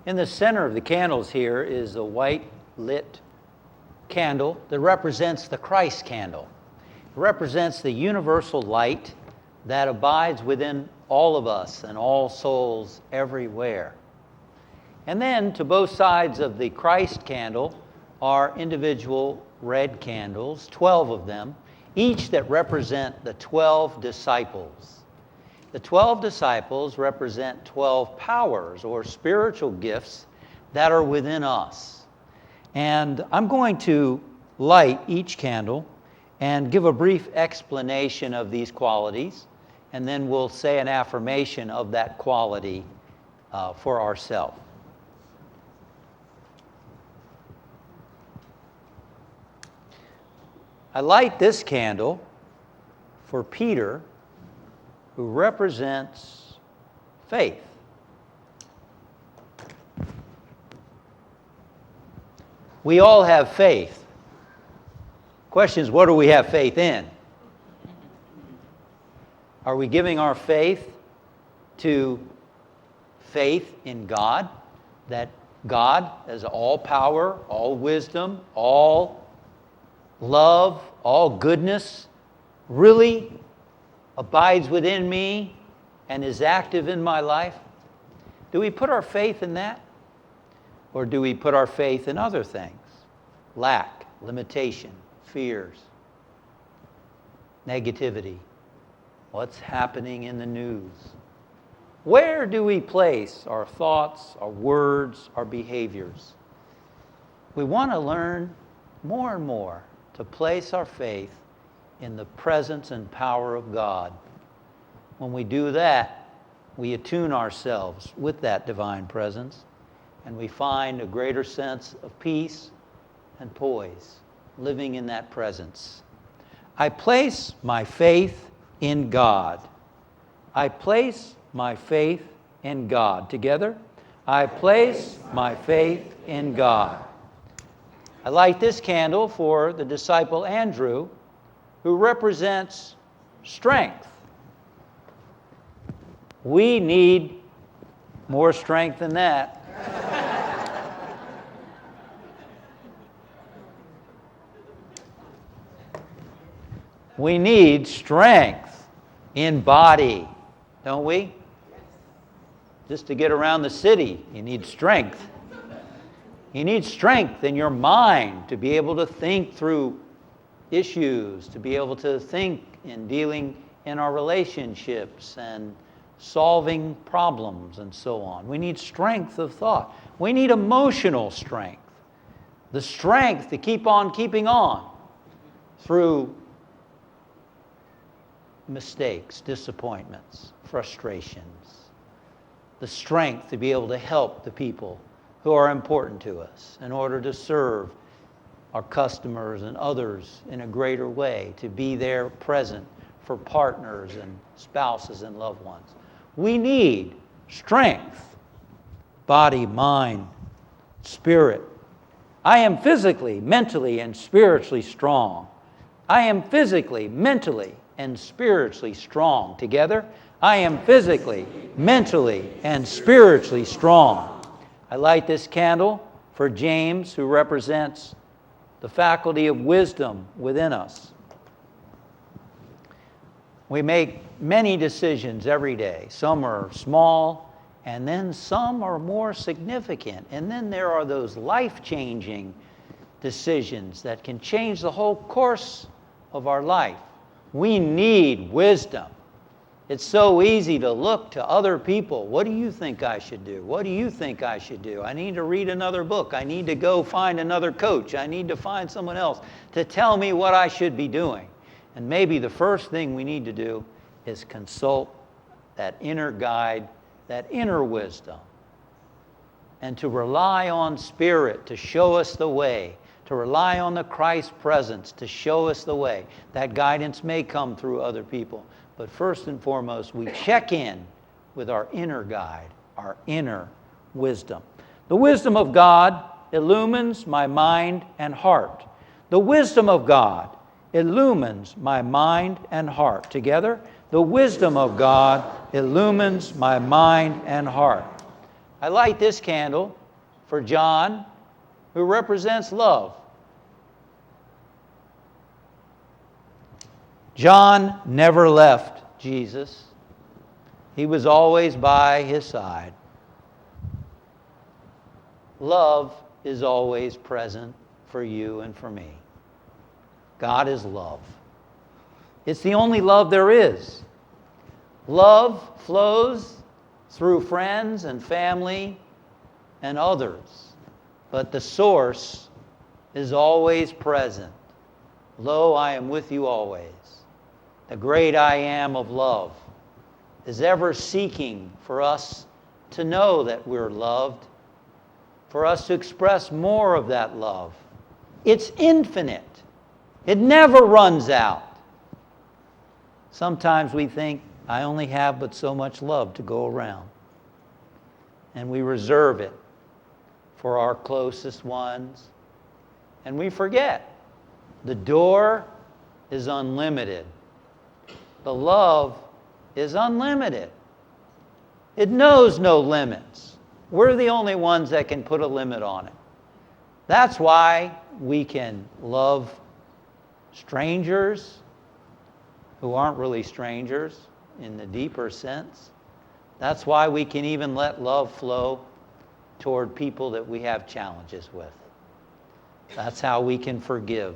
In the center of the candles here is a white lit candle that represents the Christ candle. It represents the universal light that abides within all of us and all souls everywhere. And then to both sides of the Christ candle are individual red candles, 12 of them, each that represent the 12 disciples. The 12 disciples represent 12 powers or spiritual gifts that are within us. And I'm going to light each candle and give a brief explanation of these qualities, and then we'll say an affirmation of that quality for ourselves. I light this candle for Peter, who represents faith. We all have faith. Question is, what do we have faith in? Are we giving our faith to faith in God? That God has all power, all wisdom, all love, all goodness, really abides within me and is active in my life? Do we put our faith in that? Or do we put our faith in other things? Lack, limitation, fears, negativity, what's happening in the news? Where do we place our thoughts, our words, our behaviors? We want to learn more and more to place our faith in the presence and power of God. When we do that, we attune ourselves with that divine presence, and we find a greater sense of peace and poise, living in that presence. I place my faith in God. I place my faith in God. Together, I place my faith in God. I light this candle for the disciple Andrew, who represents strength. We need more strength than that. We need strength in body, don't we? Just to get around the city, you need strength. You need strength in your mind to be able to think through issues, to be able to think in dealing in our relationships and solving problems and so on. We need strength of thought. We need emotional strength. The strength to keep on keeping on through mistakes, disappointments, frustrations. The strength to be able to help the people who are important to us in order to serve our customers and others in a greater way, to be there present for partners and spouses and loved ones. We need strength, body, mind, spirit. I am physically, mentally, and spiritually strong. I am physically, mentally, and spiritually strong. Together, I am physically, mentally, and spiritually strong. I light this candle for James, who represents the faculty of wisdom within us. We make many decisions every day. Some are small, and then some are more significant. And then there are those life-changing decisions that can change the whole course of our life. We need wisdom. It's so easy to look to other people. What do you think I should do? What do you think I should do? I need to read another book. I need to go find another coach. I need to find someone else to tell me what I should be doing. And maybe the first thing we need to do is consult that inner guide, that inner wisdom, and to rely on Spirit to show us the way, to rely on the Christ presence to show us the way. That guidance may come through other people, but first and foremost, we check in with our inner guide, our inner wisdom. The wisdom of God illumines my mind and heart. The wisdom of God illumines my mind and heart. Together, the wisdom of God illumines my mind and heart. I light this candle for John, who represents love. John never left Jesus. He was always by his side. Love is always present for you and for me. God is love. It's the only love there is. Love flows through friends and family and others, but the source is always present. Lo, I am with you always. The great I am of love is ever seeking for us to know that we're loved, for us to express more of that love. It's infinite. It never runs out. Sometimes we think, I only have but so much love to go around. And we reserve it for our closest ones. And we forget the door is unlimited. The love is unlimited. It knows no limits. We're the only ones that can put a limit on it. That's why we can love strangers who aren't really strangers in the deeper sense. That's why we can even let love flow toward people that we have challenges with. That's how we can forgive.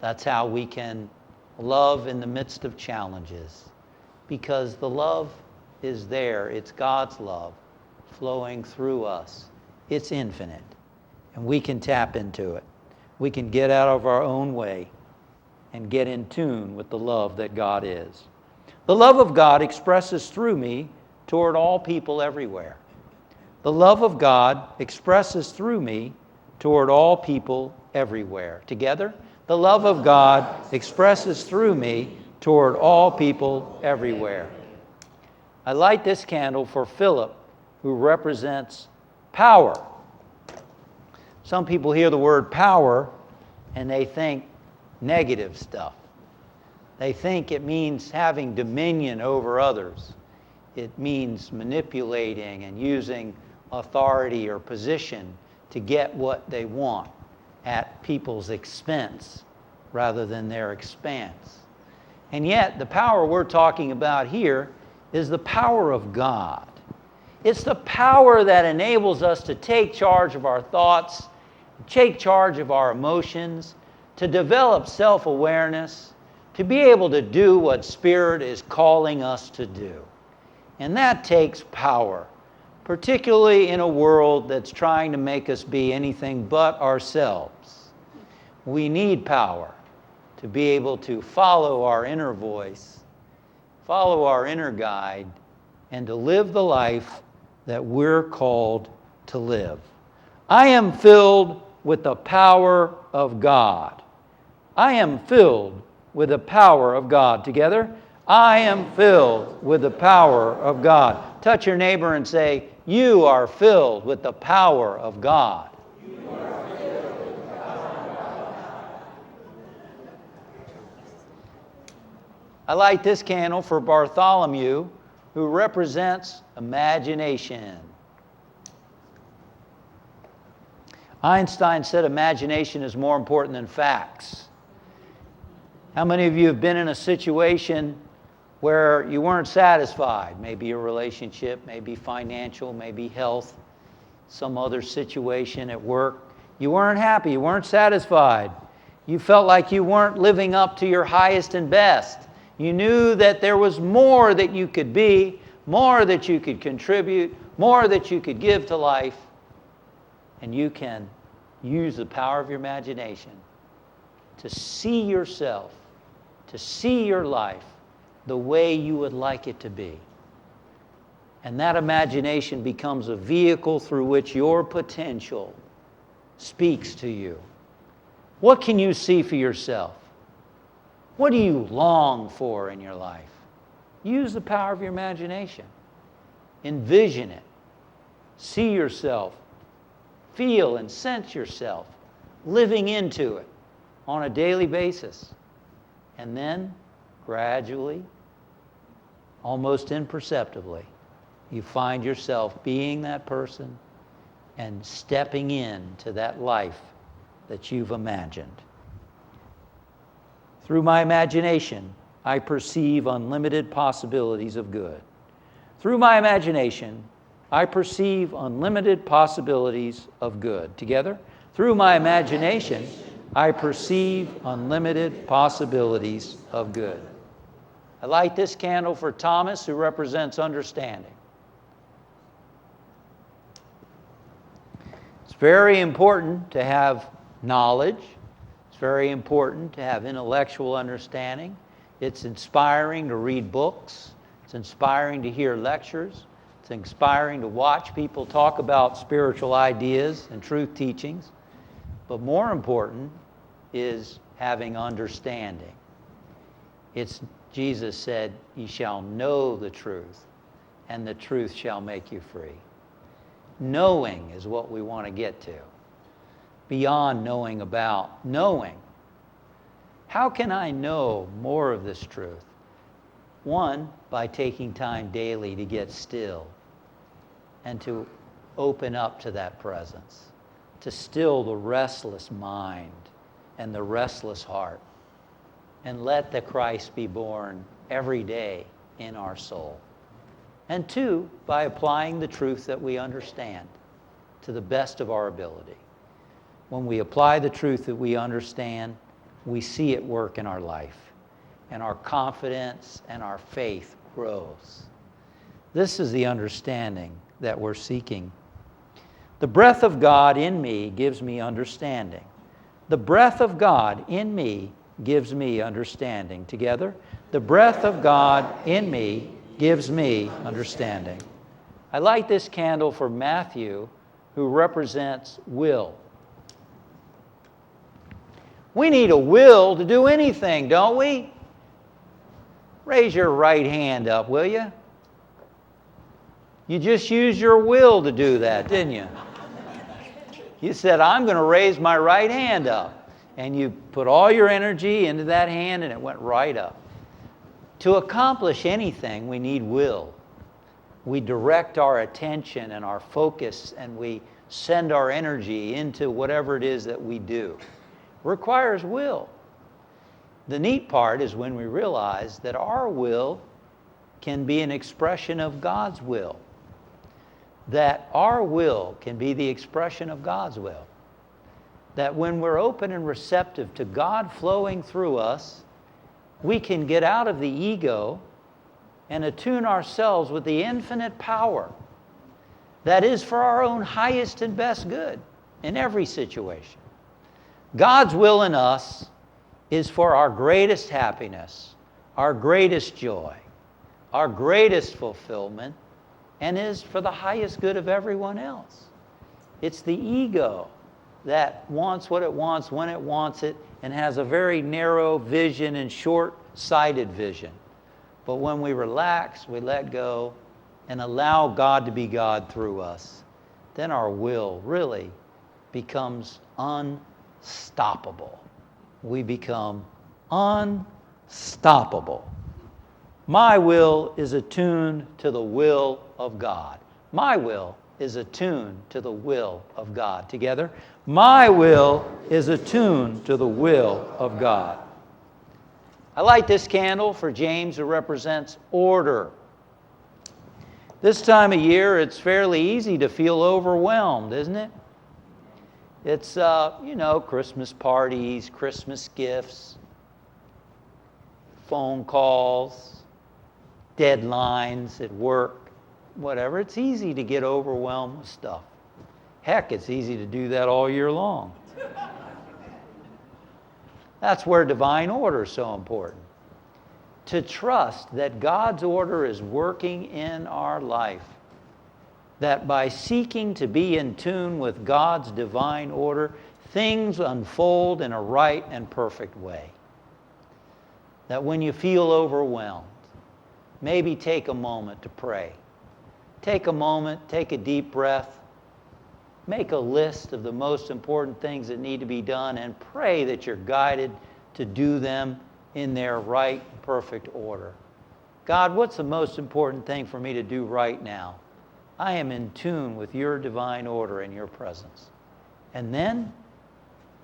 That's how we can love in the midst of challenges. Because the love is there. It's God's love flowing through us. It's infinite. And we can tap into it. We can get out of our own way and get in tune with the love that God is. The love of God expresses through me toward all people everywhere. The love of God expresses through me toward all people everywhere. Together, the love of God expresses through me toward all people everywhere. I light this candle for Philip, who represents power. Some people hear the word power and they think negative stuff. They think it means having dominion over others. It means manipulating and using authority or position to get what they want at people's expense rather than their expanse. And yet, the power we're talking about here is the power of God. It's the power that enables us to take charge of our thoughts, take charge of our emotions, to develop self-awareness, to be able to do what Spirit is calling us to do. And that takes power, particularly in a world that's trying to make us be anything but ourselves. We need power to be able to follow our inner voice, follow our inner guide, and to live the life that we're called to live. I am filled with the power of God. I am filled with the power of God. Together, I am filled with the power of God. Touch your neighbor and say, you are filled with the power of God. I light this candle for Bartholomew, who represents imagination. Einstein said imagination is more important than facts. How many of you have been in a situation where you weren't satisfied? Maybe a relationship, maybe financial, maybe health, some other situation at work. You weren't happy, you weren't satisfied. You felt like you weren't living up to your highest and best. You knew that there was more that you could be, more that you could contribute, more that you could give to life. And you can use the power of your imagination to see yourself, to see your life the way you would like it to be. And that imagination becomes a vehicle through which your potential speaks to you. What can you see for yourself? What do you long for in your life? Use the power of your imagination. Envision it. See yourself. Feel and sense yourself living into it on a daily basis. And then, gradually, almost imperceptibly, you find yourself being that person and stepping into that life that you've imagined. Through my imagination, I perceive unlimited possibilities of good. Through my imagination, I perceive unlimited possibilities of good. Together? Through my imagination, I perceive unlimited possibilities of good. I light this candle for Thomas, who represents understanding. It's very important to have knowledge. It's very important to have intellectual understanding. It's inspiring to read books. It's inspiring to hear lectures. It's inspiring to watch people talk about spiritual ideas and truth teachings. But more important is having understanding. Jesus said, "Ye shall know the truth, and the truth shall make you free." Knowing is what we want to get to. Beyond knowing about knowing. How can I know more of this truth? One, by taking time daily to get still and to open up to that presence, to still the restless mind and the restless heart, and let the Christ be born every day in our soul. And two, by applying the truth that we understand to the best of our ability. When we apply the truth that we understand, we see it work in our life, and our confidence and our faith grows. This is the understanding that we're seeking. The breath of God in me gives me understanding. The breath of God in me gives me understanding. Together, the breath of God in me gives me understanding. I light this candle for Matthew, who represents will. We need a will to do anything, don't we? Raise your right hand up, will you? You just used your will to do that, didn't you? You said, "I'm going to raise my right hand up." And you put all your energy into that hand, and it went right up. To accomplish anything, we need will. We direct our attention and our focus, and we send our energy into whatever it is that we do. It requires will. The neat part is when we realize that our will can be an expression of God's will. That our will can be the expression of God's will. That when we're open and receptive to God flowing through us, we can get out of the ego and attune ourselves with the infinite power that is for our own highest and best good in every situation. God's will in us is for our greatest happiness, our greatest joy, our greatest fulfillment, and is for the highest good of everyone else. It's the ego that wants what it wants when it wants it and has a very narrow vision and short-sighted vision. But when we relax, we let go and allow God to be God through us, then our will really becomes unstoppable. We become unstoppable. My will is attuned to the will of God. My will is attuned to the will of God. Together, my will is attuned to the will of God. I light this candle for James, who represents order. This time of year, it's fairly easy to feel overwhelmed, isn't it? It's, Christmas parties, Christmas gifts, phone calls, deadlines at work, whatever. It's easy to get overwhelmed with stuff. Heck, it's easy to do that all year long. That's where divine order is so important. To trust that God's order is working in our life. That by seeking to be in tune with God's divine order, things unfold in a right and perfect way. That when you feel overwhelmed, maybe take a moment to pray. Take a moment, take a deep breath, make a list of the most important things that need to be done, and pray that you're guided to do them in their right, perfect order. God, what's the most important thing for me to do right now? I am in tune with your divine order and your presence. And then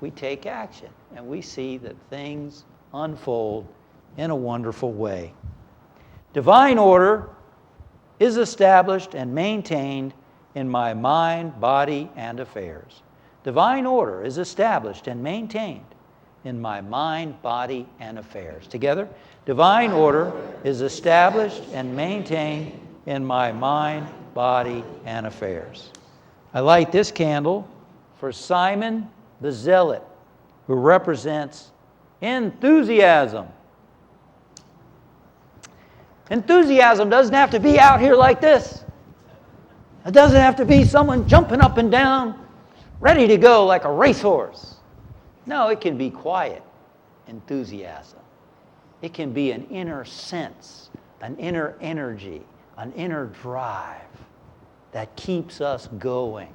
we take action and we see that things unfold in a wonderful way. Divine order is established and maintained in my mind, body, and affairs. Divine order is established and maintained in my mind, body, and affairs. Together, divine order is established and maintained in my mind, body, and affairs. I light this candle for Simon the Zealot, who represents enthusiasm. Enthusiasm doesn't have to be out here like this. It doesn't have to be someone jumping up and down, ready to go like a racehorse. No, it can be quiet enthusiasm. It can be an inner sense, an inner energy, an inner drive that keeps us going.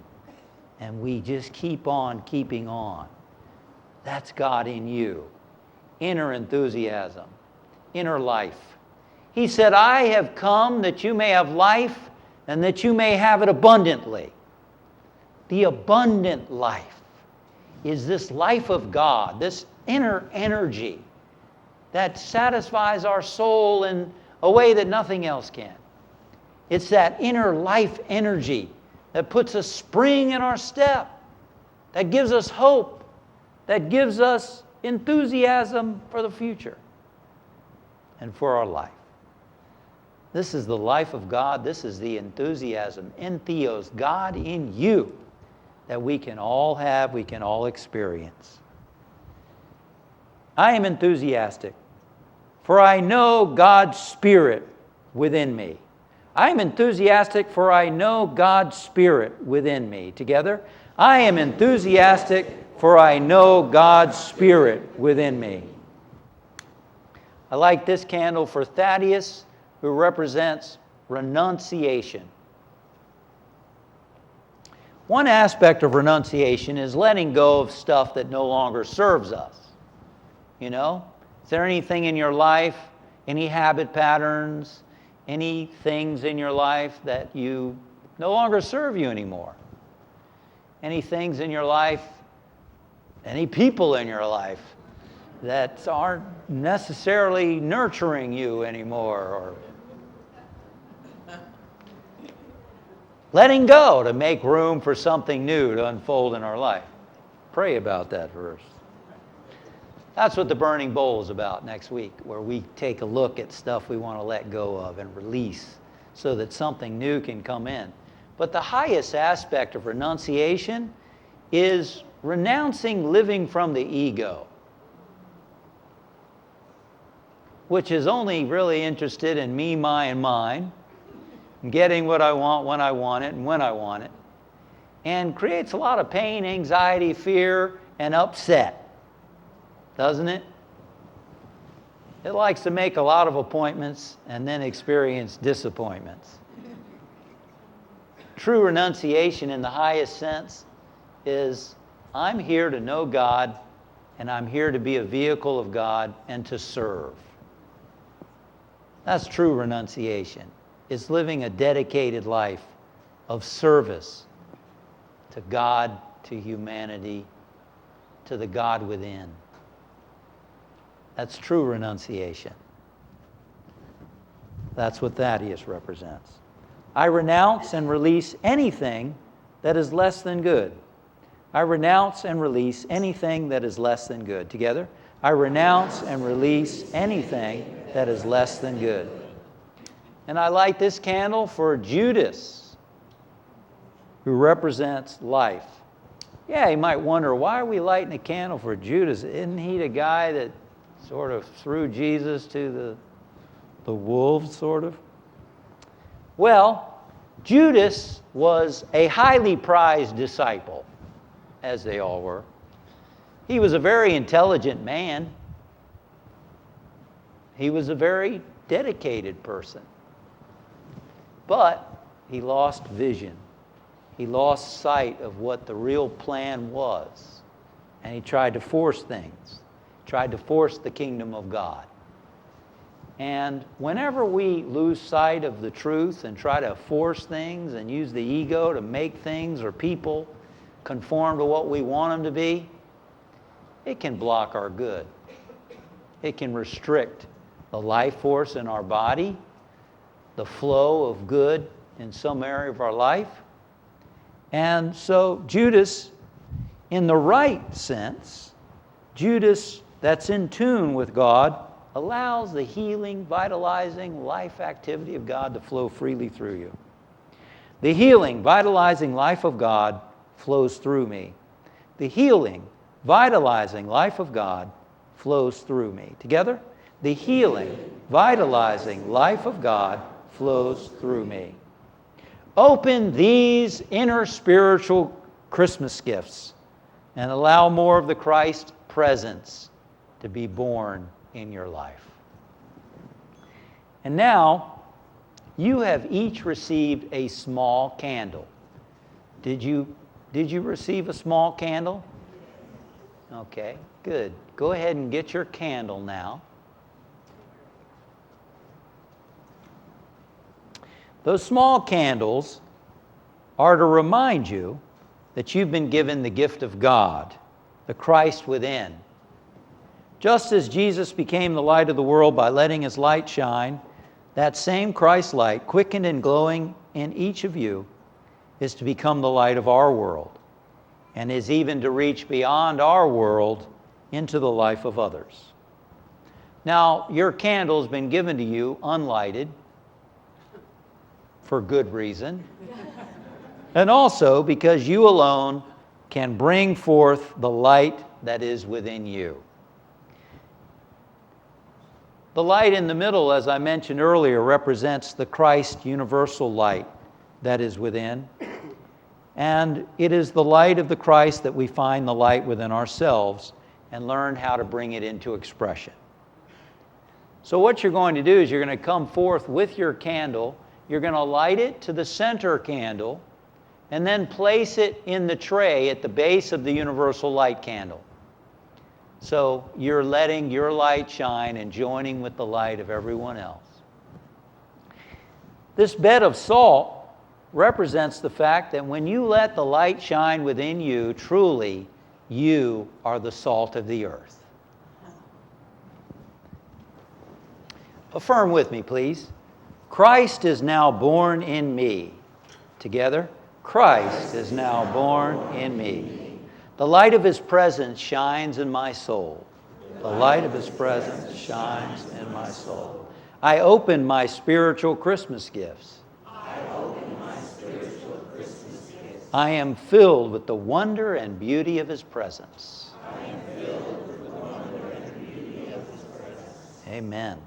And we just keep on keeping on. That's God in you. Inner enthusiasm, inner life. He said, I have come that you may have life and that you may have it abundantly. The abundant life is this life of God, this inner energy that satisfies our soul in a way that nothing else can. It's that inner life energy that puts a spring in our step, that gives us hope, that gives us enthusiasm for the future and for our life. This is the life of God. This is the enthusiasm, entheos, God in you, that we can all have, we can all experience. I am enthusiastic, for I know God's Spirit within me. I am enthusiastic, for I know God's Spirit within me. Together, I am enthusiastic, for I know God's Spirit within me. I light this candle for Thaddeus, who represents renunciation. One aspect of renunciation is letting go of stuff that no longer serves us. You know? Is there anything in your life, any habit patterns, any things in your life that you no longer serve you anymore? Any things in your life, any people in your life that aren't necessarily nurturing you anymore, or letting go to make room for something new to unfold in our life. Pray about that verse. That's what the burning bowl is about next week, where we take a look at stuff we want to let go of and release so that something new can come in. But the highest aspect of renunciation is renouncing living from the ego, which is only really interested in me, my, and mine, getting what I want when I want it and when I want it, and creates a lot of pain, anxiety, fear, and upset, doesn't it? It likes to make a lot of appointments and then experience disappointments. True renunciation in the highest sense is, I'm here to know God, and I'm here to be a vehicle of God and to serve. That's true renunciation. It's living a dedicated life of service to God, to humanity, to the God within. That's true renunciation. That's what Thaddeus represents. I renounce and release anything that is less than good. I renounce and release anything that is less than good. Together, I renounce and release anything that is less than good. And I light this candle for Judas, who represents life. Yeah, you might wonder, why are we lighting a candle for Judas? Isn't he the guy that sort of threw Jesus to the wolves, sort of? Well, Judas was a highly prized disciple, as they all were. He was a very intelligent man. He was a very dedicated person. But he lost vision. He lost sight of what the real plan was. And he tried to force things. Tried to force the kingdom of God. And whenever we lose sight of the truth and try to force things and use the ego to make things or people conform to what we want them to be, it can block our good. It can restrict the life force in our body, the flow of good in some area of our life. And so Judas, in the right sense, Judas that's in tune with God, allows the healing, vitalizing life activity of God to flow freely through you. The healing, vitalizing life of God flows through me. The healing, vitalizing life of God flows through me. Together? The healing, vitalizing life of God flows through me. Open these inner spiritual Christmas gifts and allow more of the Christ presence to be born in your life. And now, you have each received a small candle. Did you receive a small candle? Okay, good. Go ahead and get your candle now. Those small candles are to remind you that you've been given the gift of God, the Christ within. Just as Jesus became the light of the world by letting his light shine, that same Christ light, quickened and glowing in each of you, is to become the light of our world, and is even to reach beyond our world into the life of others. Now, your candle has been given to you unlighted, for good reason, and also because you alone can bring forth the light that is within you. The light in the middle, as I mentioned earlier, represents the Christ universal light that is within. And it is the light of the Christ that we find the light within ourselves and learn how to bring it into expression. So what you're going to do is you're going to come forth with your candle. You're going to light it to the center candle and then place it in the tray at the base of the universal light candle. So you're letting your light shine and joining with the light of everyone else. This bed of salt represents the fact that when you let the light shine within you, truly, you are the salt of the earth. Affirm with me, please. Christ is now born in me. Together. Christ is now born in me. The light of his presence shines in my soul. The light of his presence shines in my soul. I open my spiritual Christmas gifts. I open my spiritual Christmas gifts. I am filled with the wonder and beauty of his presence. I am filled with the wonder and beauty of his presence. Amen.